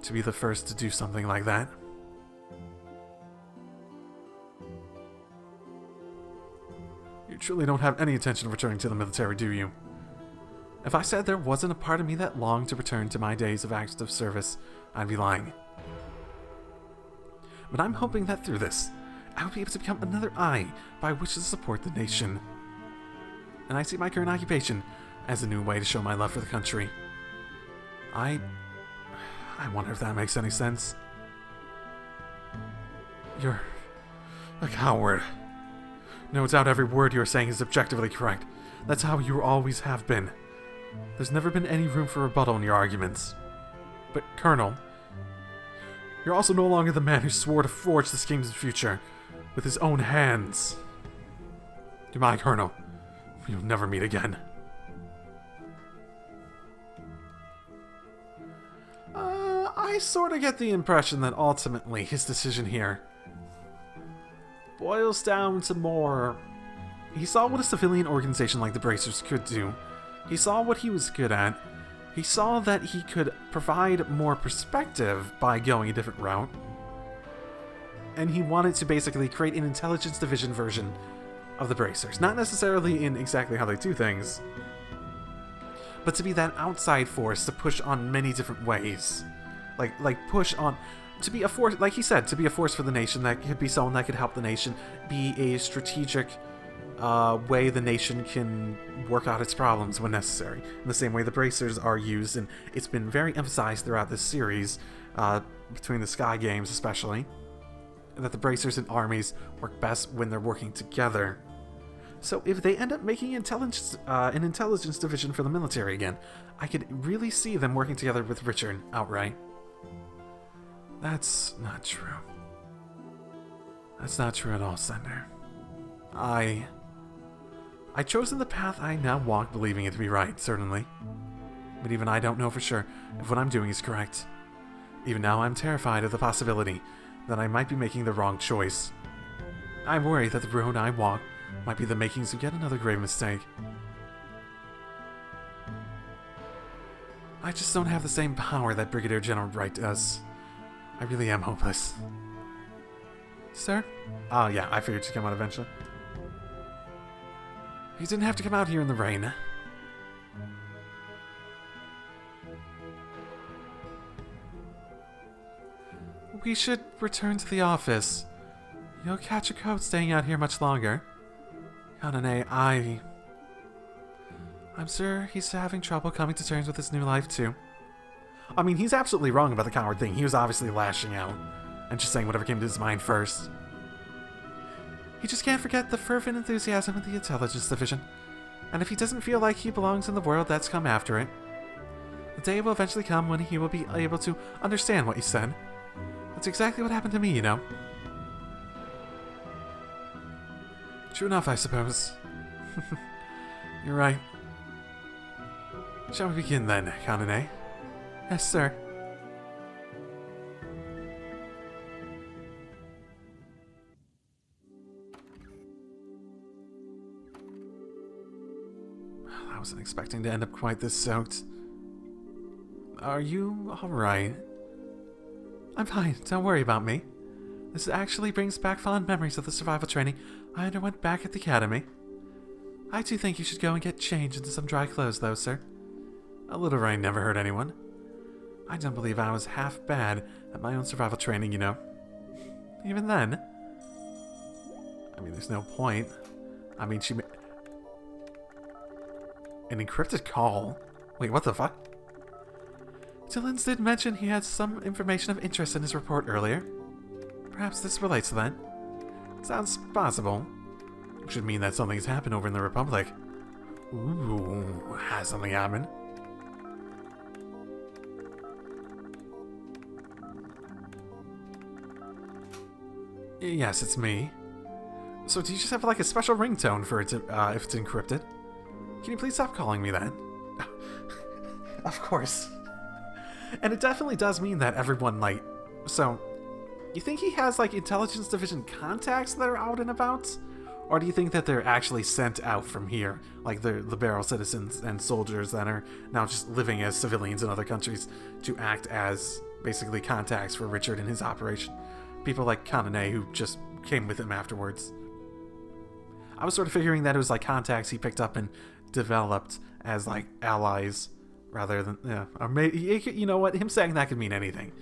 to be the first to do something like that. You truly don't have any intention of returning to the military, do you? If I said there wasn't a part of me that longed to return to my days of active service, I'd be lying. But I'm hoping that through this, I will be able to become another eye by which to support the nation. And I see my current occupation as a new way to show my love for the country. I wonder if that makes any sense. You're a coward. No doubt every word you are saying is objectively correct. That's how you always have been. There's never been any room for rebuttal in your arguments. But, Colonel, you're also no longer the man who swore to forge this kingdom's future with his own hands. Goodbye, Colonel. We'll never meet again. I sort of get the impression that ultimately his decision here boils down to more... He saw what a civilian organization like the Bracers could do. He saw what he was good at. He saw that he could provide more perspective by going a different route. And he wanted to basically create an intelligence division version of the Bracers. Not necessarily in exactly how they do things, but to be that outside force to push on many different ways. Like push on... To be a force, like he said, to be a force for the nation, that could be someone that could help the nation, be a strategic way the nation can work out its problems when necessary. In the same way the Bracers are used, and it's been very emphasized throughout this series, between the Sky Games especially, that the Bracers and armies work best when they're working together. So if they end up making an intelligence division for the military again, I could really see them working together with Richard outright. That's not true. That's not true at all, Sender. I've chosen the path I now walk believing it to be right, certainly. But even I don't know for sure if what I'm doing is correct. Even now I'm terrified of the possibility that I might be making the wrong choice. I'm worried that the road I walk might be the makings of yet another grave mistake. I just don't have the same power that Brigadier General Wright does. I really am hopeless. Sir? Oh yeah, I figured you'd come out eventually. You didn't have to come out here in the rain. We should return to the office. You'll catch a cold staying out here much longer. Kanane, I'm sure he's having trouble coming to terms with his new life too. I mean, he's absolutely wrong about the coward thing. He was obviously lashing out and just saying whatever came to his mind first. He just can't forget the fervent enthusiasm of the intelligence division. And if he doesn't feel like he belongs in the world that's come after it, the day will eventually come when he will be able to understand what you said. That's exactly what happened to me, you know. True enough, I suppose. You're right. Shall we begin then, Kanane? Yes, sir. I wasn't expecting to end up quite this soaked. Are you alright? I'm fine, don't worry about me. This actually brings back fond memories of the survival training I underwent back at the academy. I too think you should go and get changed into some dry clothes, though, sir. A little rain never hurt anyone. I don't believe I was half bad at my own survival training, you know. Even then. I mean, there's no point. I mean, an encrypted call? Wait, what the fuck? Dillons did mention he had some information of interest in his report earlier. Perhaps this relates to that. Sounds possible. Should mean that something's happened over in the Republic. Ooh, has something happened? Yes, it's me. So do you just have like a special ringtone for it to, if it's encrypted? Can you please stop calling me that? Of course. And it definitely does mean that everyone, like... So, you think he has, like, intelligence division contacts that are out and about? Or do you think that they're actually sent out from here? Like the Liberl citizens and soldiers that are now just living as civilians in other countries to act as, basically, contacts for Richard and his operation? People like Kanane who just came with him afterwards. I was sort of figuring that it was, like, contacts he picked up and developed as, like, allies rather than, yeah, or maybe, you know what, him saying that could mean anything.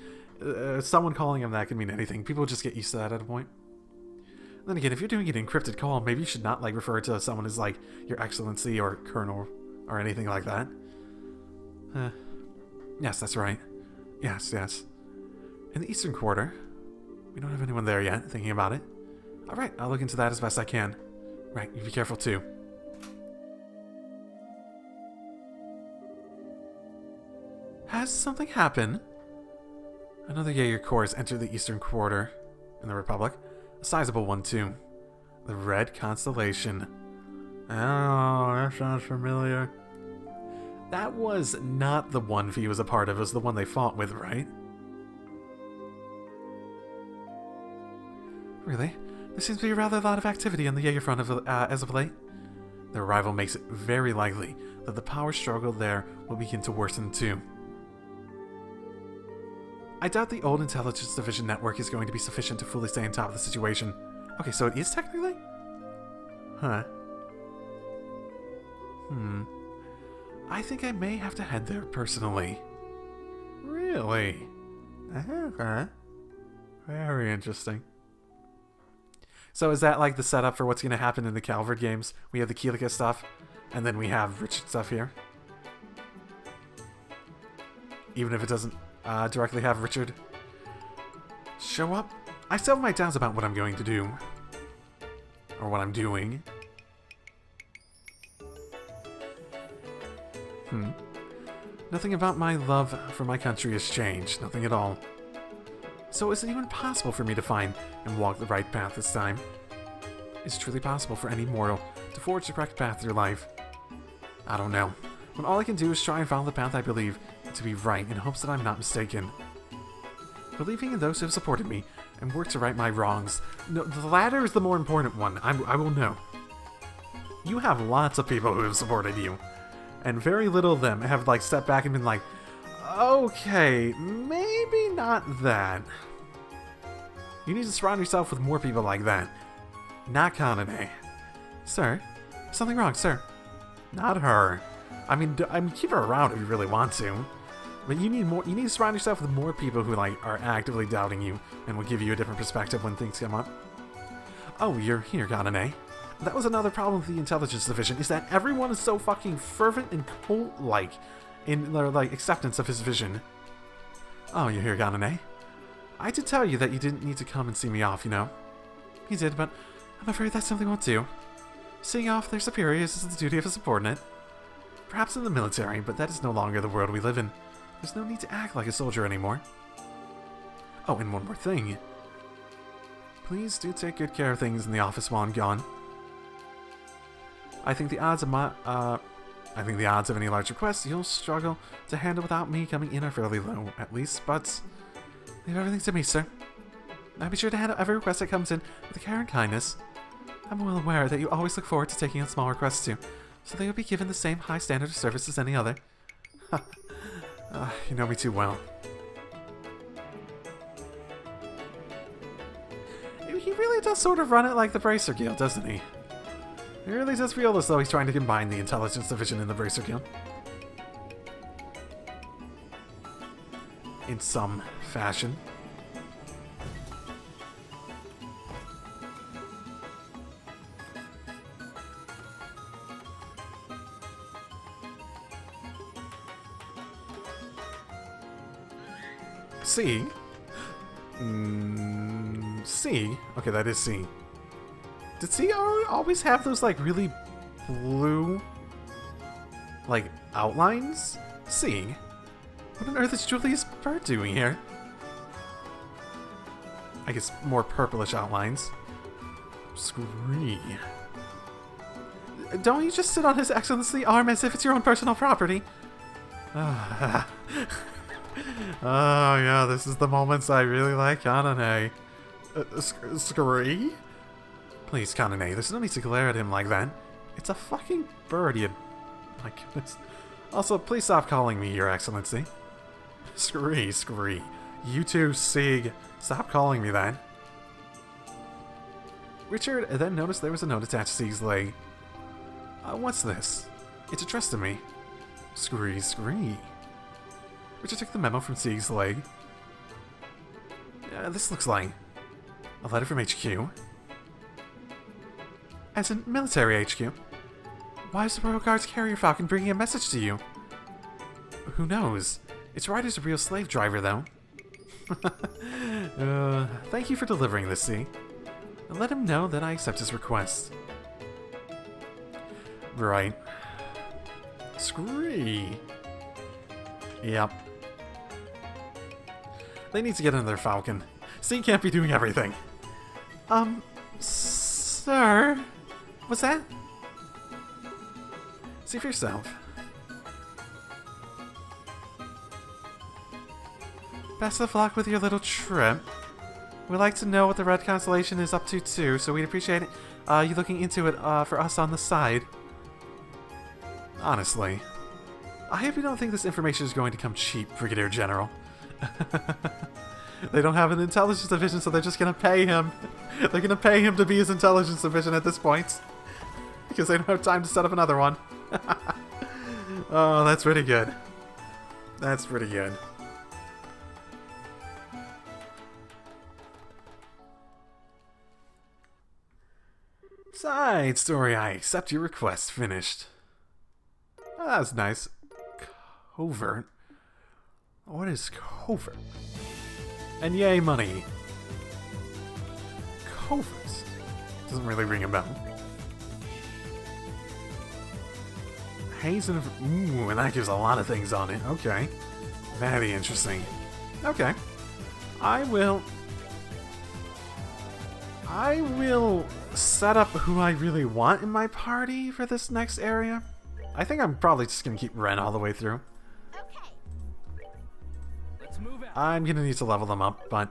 Someone calling him that could mean anything. People just get used to that at a point. Then again, if you're doing an encrypted call, maybe you should not, like, refer to someone as, like, Your Excellency or Colonel or anything like that. Yes, that's right. Yes. In the Eastern Quarter. We don't have anyone there yet, thinking about it. Alright, I'll look into that as best I can. Right, you be careful too. Has something happened? Another Jaeger Corps has entered the eastern quarter in the Republic. A sizable one, too. The Red Constellation. Oh, that sounds familiar. That was not the one V was a part of. It was the one they fought with, right? Really? There seems to be a rather lot of activity on the Jaeger front as of late. Their arrival makes it very likely that the power struggle there will begin to worsen too. I doubt the old Intelligence Division network is going to be sufficient to fully stay on top of the situation. Okay, so it is technically? Huh. I think I may have to head there personally. Really? Okay. Very interesting. So is that like the setup for what's going to happen in the Calvard games? We have the Keelika stuff, and then we have Richard stuff here. Even if it doesn't directly have Richard show up? I still have my doubts about what I'm going to do. Or what I'm doing. Nothing about my love for my country has changed. Nothing at all. So is it even possible for me to find and walk the right path this time? Is it truly possible for any mortal to forge the correct path through life? I don't know. But all I can do is try and follow the path I believe to be right in hopes that I'm not mistaken. Believing in those who have supported me and work to right my wrongs. No, the latter is the more important one. I will know. You have lots of people who have supported you. And very little of them have like stepped back and been like, okay, maybe not that. You need to surround yourself with more people like that. Not Kanane. Sir? Something wrong, sir? Not her. I mean, keep her around if you really want to. But you need more. You need to surround yourself with more people who like are actively doubting you and will give you a different perspective when things come up. Oh, you're here, Kanane. That was another problem with the Intelligence Division, is that everyone is so fucking fervent and cult-like in their like acceptance of his vision. Oh, you're here, Kanane. I did tell you that you didn't need to come and see me off, you know. You did, but I'm afraid that simply won't do. Seeing off their superiors is the duty of a subordinate. Perhaps in the military, but that is no longer the world we live in. There's no need to act like a soldier anymore. Oh, and one more thing. Please do take good care of things in the office while I'm gone. I think the odds of any large requests you'll struggle to handle without me coming in are fairly low, at least, but leave everything to me, sir. I'll be sure to handle every request that comes in with care and kindness. I'm well aware that you always look forward to taking on small requests too, so that you'll be given the same high standard of service as any other. You know me too well. He really does sort of run it like the Bracer Guild, doesn't he? It really does feel as though he's trying to combine the Intelligence Division and the Bracer Guild. In some fashion. C? C? Okay, that is C. Did C always have those, like, really blue, like, outlines? C? What on earth is Julius Bird doing here? I guess more purplish outlines. Scree. Don't you just sit on His Excellency's arm as if it's your own personal property? Oh, yeah, this is the moments I really like, Kanane. Scree? Please, Kanane, there's no need to glare at him like that. It's a fucking bird, you... My goodness. Also, please stop calling me Your Excellency. Scree. You too, Sig. Stop calling me that. Richard then noticed there was a note attached to Sig's leg. What's this? It's addressed to me. Scree. Richard took the memo from Sig's leg. This looks like a letter from HQ. As in military HQ. Why is the Royal Guard's carrier falcon bringing a message to you? Who knows? Its rider's a real slave driver, though. Thank you for delivering this, C. And let him know that I accept his request. Right. Scree. Yep. They need to get in their Falcon. C can't be doing everything. Sir? What's that? See for yourself. Best of luck with your little trip. We'd like to know what the Red Constellation is up to too, so we'd appreciate it, you looking into it for us on the side. Honestly. I hope you don't think this information is going to come cheap, Brigadier General. They don't have an intelligence division, so they're just gonna pay him. They're gonna pay him to be his intelligence division at this point. Because they don't have time to set up another one. Oh, that's pretty good. That's pretty good. Side story, I accept your request. Finished. Oh, that was nice. Covert? What is covert? And yay, money. Covert? Doesn't really ring a bell. Haze and... Ooh, and that gives a lot of things on it. Okay. Very interesting. Okay. I will set up who I really want in my party for this next area. I think I'm probably just going to keep Ren all the way through. Okay. Let's move out. I'm going to need to level them up, but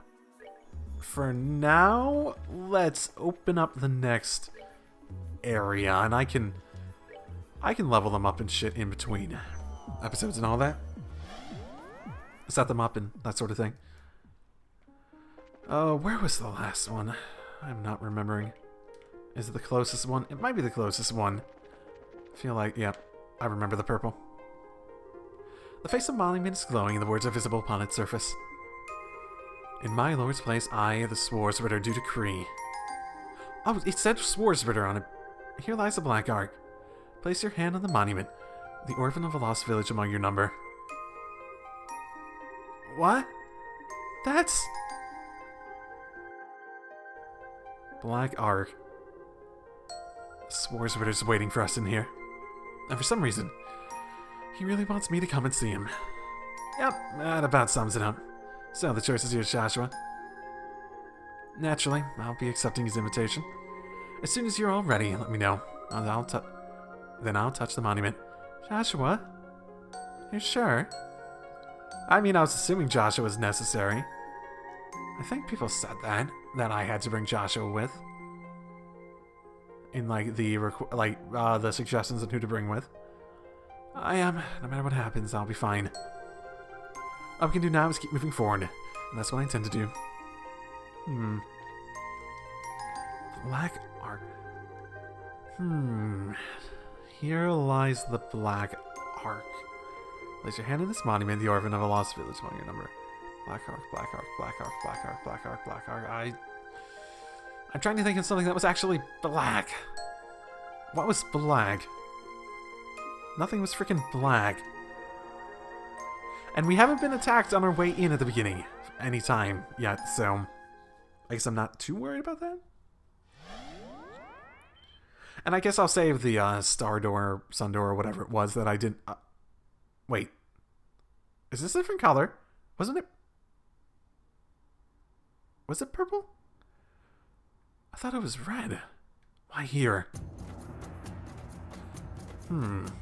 for now, let's open up the next area, and I can level them up and shit in between episodes and all that. Set them up and that sort of thing. Oh, where was the last one? I'm not remembering. Is it the closest one? It might be the closest one. I feel like, yeah, I remember the purple. The face of monument is glowing and the words are visible upon its surface. In my lord's place, I, the Swordsritter, do decree. Oh, it said Swordsritter on it. Here lies the Black Ark. Place your hand on the monument, the orphan of a lost village among your number. What? That's... Black Ark. Swordsritter's waiting for us in here. And for some reason, he really wants me to come and see him. Yep, that about sums it up. So, the choice is yours, Joshua. Naturally, I'll be accepting his invitation. As soon as you're all ready, let me know. Then I'll touch the monument. Joshua? You sure? I mean, I was assuming Joshua was necessary. I think people said that I had to bring Joshua with. In, like, the suggestions on who to bring with. I am. No matter what happens, I'll be fine. All we can do now is keep moving forward. And that's what I intend to do. Black Ark. Here lies the Black Ark. Place your hand in this monument, the orphan of a lost village among your number. Black Ark, Black Ark, Black Ark, Black Ark, Black Ark, Black Ark. I'm trying to think of something that was actually black. What was black? Nothing was freaking black. And we haven't been attacked on our way in at the beginning any time yet, so I guess I'm not too worried about that. And I guess I'll save the Star Door, Sun Door, or whatever it was that I didn't... wait. Is this a different color? Wasn't it... Was it purple? I thought it was red. Why here? The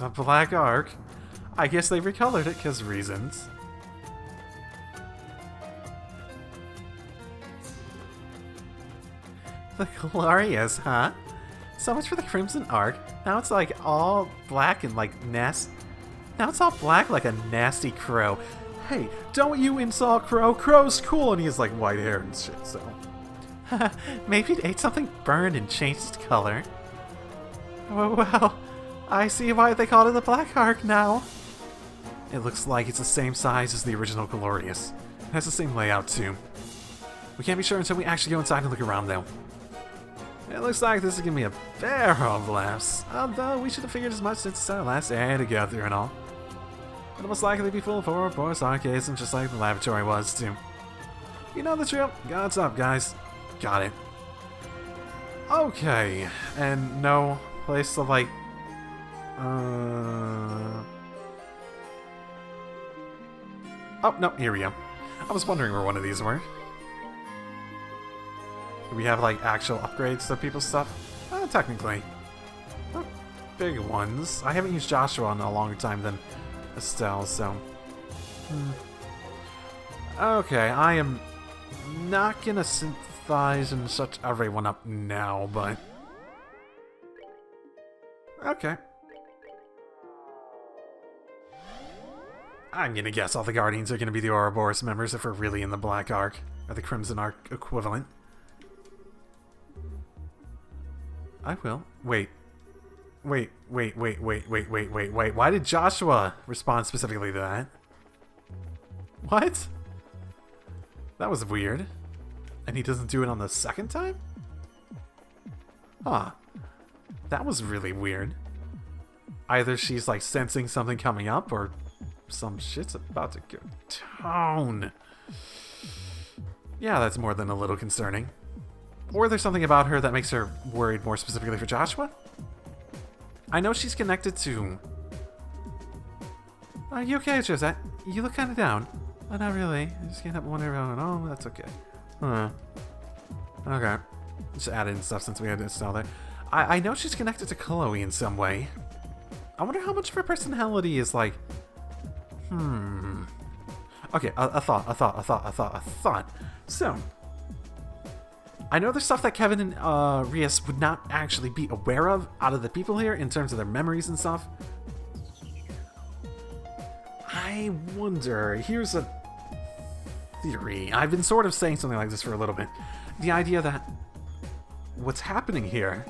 Black Ark. I guess they recolored it because reasons. The Glorious, huh? So much for the Crimson Ark. Now it's like all black and like nasty. Now it's all black like a nasty crow. Hey, don't you insult Crow? Crow's cool and he has like white hair and shit, so. Maybe it ate something burned and changed its color. Oh, well, I see why they called it the Black Ark now. It looks like it's the same size as the original Glorious. It has the same layout too. We can't be sure until we actually go inside and look around though. It looks like this is gonna be a barrel of laughs, although we should have figured as much since it's our last area to go through and all. It'll most likely be full of horror, sarcasm, just like the laboratory was too. You know the drill. What's up, guys? Got it. Okay, and no place to like... Oh, no, here we go. I was wondering where one of these were. Do we have, like, actual upgrades to people's stuff? Technically. Not big ones. I haven't used Joshua in a longer time than Estelle, so... Okay, I am not gonna synthesize and such everyone up now, but... Okay. I'm gonna guess all the Guardians are gonna be the Ouroboros members if we're really in the Black Ark, or the Crimson Ark equivalent. I will. Wait. Wait. Why did Joshua respond specifically to that? What? That was weird. And he doesn't do it on the second time? Huh. That was really weird. Either she's like sensing something coming up or some shit's about to go down. Yeah, that's more than a little concerning. Or there's something about her that makes her worried more specifically for Joshua? I know she's connected to... Are you okay, Josette? You look kind of down. Oh, not really. I just can't help wondering about it. Oh, that's okay. Huh. Okay. Just add in stuff since we had to install there. I know she's connected to Chloe in some way. I wonder how much of her personality is like... Okay, a thought. So... I know there's stuff that Kevin and Rias would not actually be aware of out of the people here in terms of their memories and stuff. I wonder, here's a theory. I've been sort of saying something like this for a little bit. The idea that what's happening here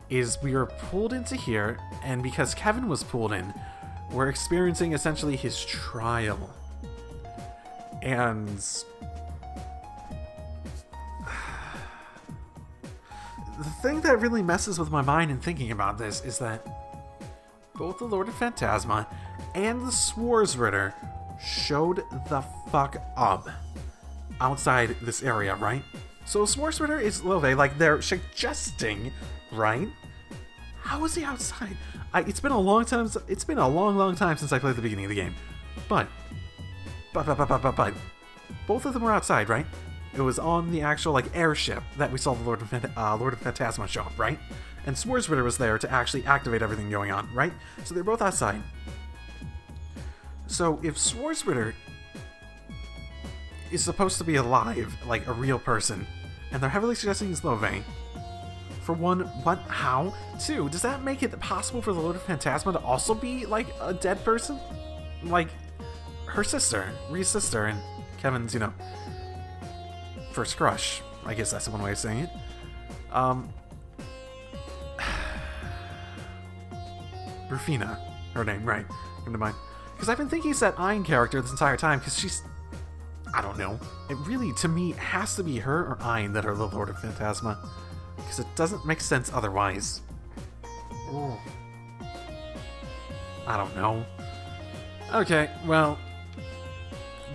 is we are pulled into here, and because Kevin was pulled in, we're experiencing essentially his trial. And... the thing that really messes with my mind in thinking about this is that both the Lord of Phantasma and the Swarsritter showed the fuck up outside this area, right? So Swarsritter is LoH, like they're suggesting, right? How is he outside? It's been a long time. It's been a long time since I played the beginning of the game, but both of them were outside, right? It was on the actual like airship that we saw the Lord of Phantasma show up, right? And Swarsritter was there to actually activate everything going on, right? So they're both outside. So if Swarsritter is supposed to be alive, like a real person, and they're heavily suggesting he's LoH, for one, what? How? Two, does that make it possible for the Lord of Phantasma to also be like a dead person? Like her sister, Rhea's sister, and Kevin's, you know, first crush. I guess that's one way of saying it. Rufina, her name, right? Come to mind. Because I've been thinking it's that Ayn character this entire time, because she's... I don't know. It really, to me, has to be her or Ayn that are the Lord of Phantasma. Because it doesn't make sense otherwise. Ooh. I don't know. Okay, well...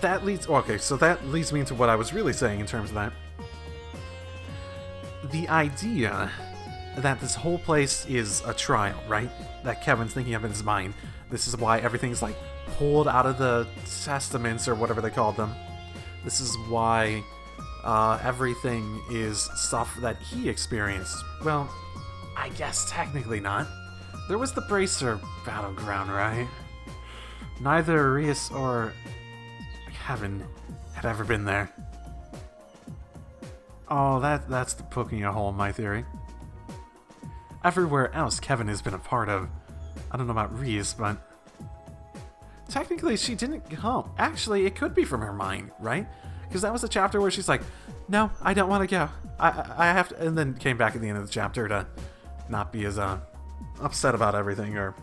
that leads... okay, so that leads me into what I was really saying in terms of that. The idea that this whole place is a trial, right? That Kevin's thinking of in his mind. This is why everything's, like, pulled out of the testaments or whatever they called them. This is why everything is stuff that he experienced. Well, I guess technically not. There was the Bracer battleground, right? Neither Rias or Kevin had ever been there. Oh, that's poking a hole in my theory. Everywhere else Kevin has been a part of. I don't know about Rias, but... technically she didn't come. Actually, it could be from her mind, right? Because that was a chapter where she's like, no, I don't want to go. I have to... and then came back at the end of the chapter to not be as upset about everything or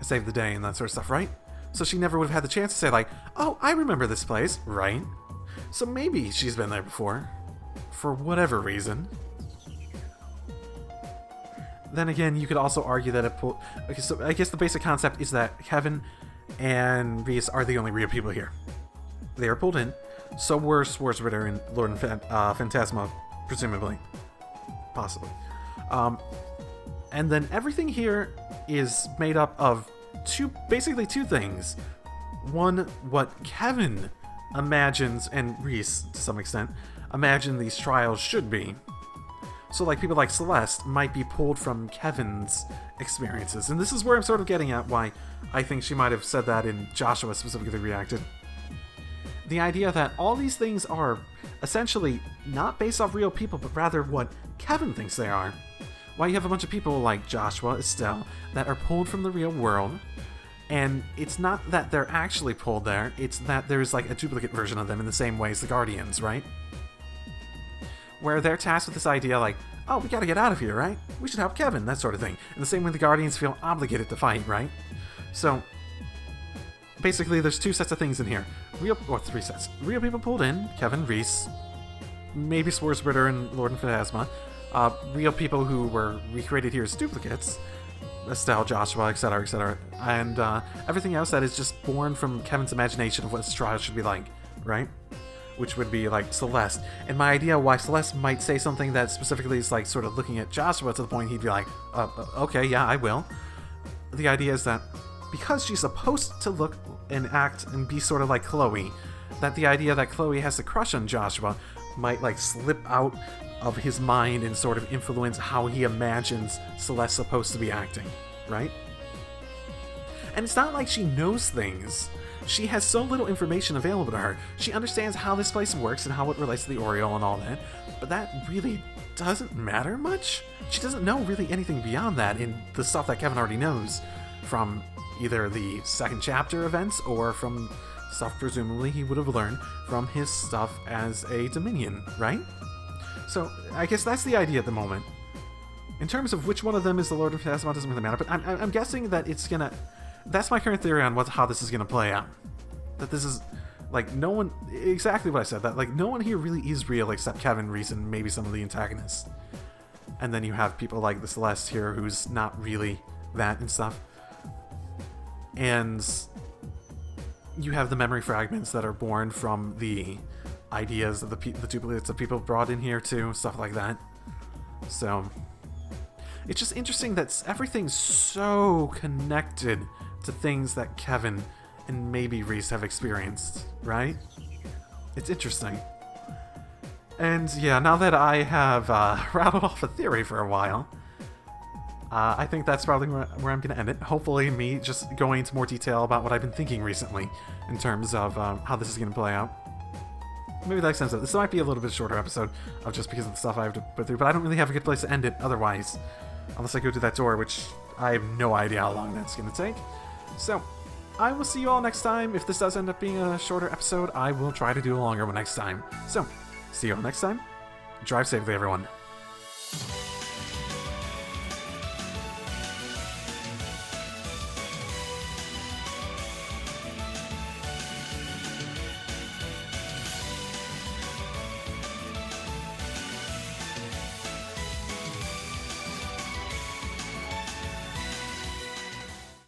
save the day and that sort of stuff, right? So she never would have had the chance to say like, oh, I remember this place, right? So maybe she's been there before. For whatever reason. Then again, you could also argue that it pulled... okay, so I guess the basic concept is that Kevin and Rias are the only real people here. They are pulled in. So were Swarsritter and Lord and Phantasma, presumably. Possibly. And then everything here is made up of basically two things. one, what Kevin imagines, and Reese, to some extent, imagine these trials should be. So, like, people like Celeste might be pulled from Kevin's experiences. And this is where I'm sort of getting at why I think she might have said that and Joshua specifically reacted. The idea that all these things are essentially not based off real people, but rather what Kevin thinks they are. Why you have a bunch of people like Joshua, Estelle, that are pulled from the real world, and it's not that they're actually pulled there, it's that there's like a duplicate version of them in the same way as the Guardians, right? Where they're tasked with this idea like, oh, we gotta get out of here, right? We should help Kevin, that sort of thing. In the same way the Guardians feel obligated to fight, right? So, basically there's two sets of things in here. Three sets. Real people pulled in, Kevin, Reese, maybe Swordsbritter and Lord and Phantasma. Real people who were recreated here as duplicates, Estelle, Joshua, etc., etc., and everything else that is just born from Kevin's imagination of what this trial should be like, right? Which would be like Celeste. And my idea why Celeste might say something that specifically is like sort of looking at Joshua to the point he'd be like, okay, yeah, I will. The idea is that because she's supposed to look and act and be sort of like Chloe, that the idea that Chloe has a crush on Joshua might like slip out of his mind and sort of influence how he imagines Celeste's supposed to be acting, right? And it's not like she knows things. She has so little information available to her. She understands how this place works and how it relates to the Oriole and all that, but that really doesn't matter much. She doesn't know really anything beyond that in the stuff that Kevin already knows from either the second chapter events or from stuff presumably he would have learned from his stuff as a Dominion, right? So, I guess that's the idea at the moment. In terms of which one of them is the Lord of Phantasma, doesn't really matter, but I'm guessing that it's gonna... That's my current theory on how this is gonna play out. That this is, like, no one... Exactly what I said, that, like, no one here really is real except Kevin, Reese, and maybe some of the antagonists. And then you have people like the Celeste here, who's not really that and stuff. And you have the memory fragments that are born from the ideas of the duplicates of people brought in here too, stuff like that. So it's just interesting that everything's so connected to things that Kevin and maybe Reese have experienced, right? It's interesting. And yeah, now that I have rattled off a theory for a while, I think that's probably where I'm going to end it. Hopefully me just going into more detail about what I've been thinking recently in terms of how this is going to play out. Maybe that extends it. This might be a little bit shorter episode just because of the stuff I have to put through, but I don't really have a good place to end it otherwise. Unless I go to that door, which I have no idea how long that's going to take. So, I will see you all next time. If this does end up being a shorter episode, I will try to do a longer one next time. So, see you all next time. Drive safely, everyone.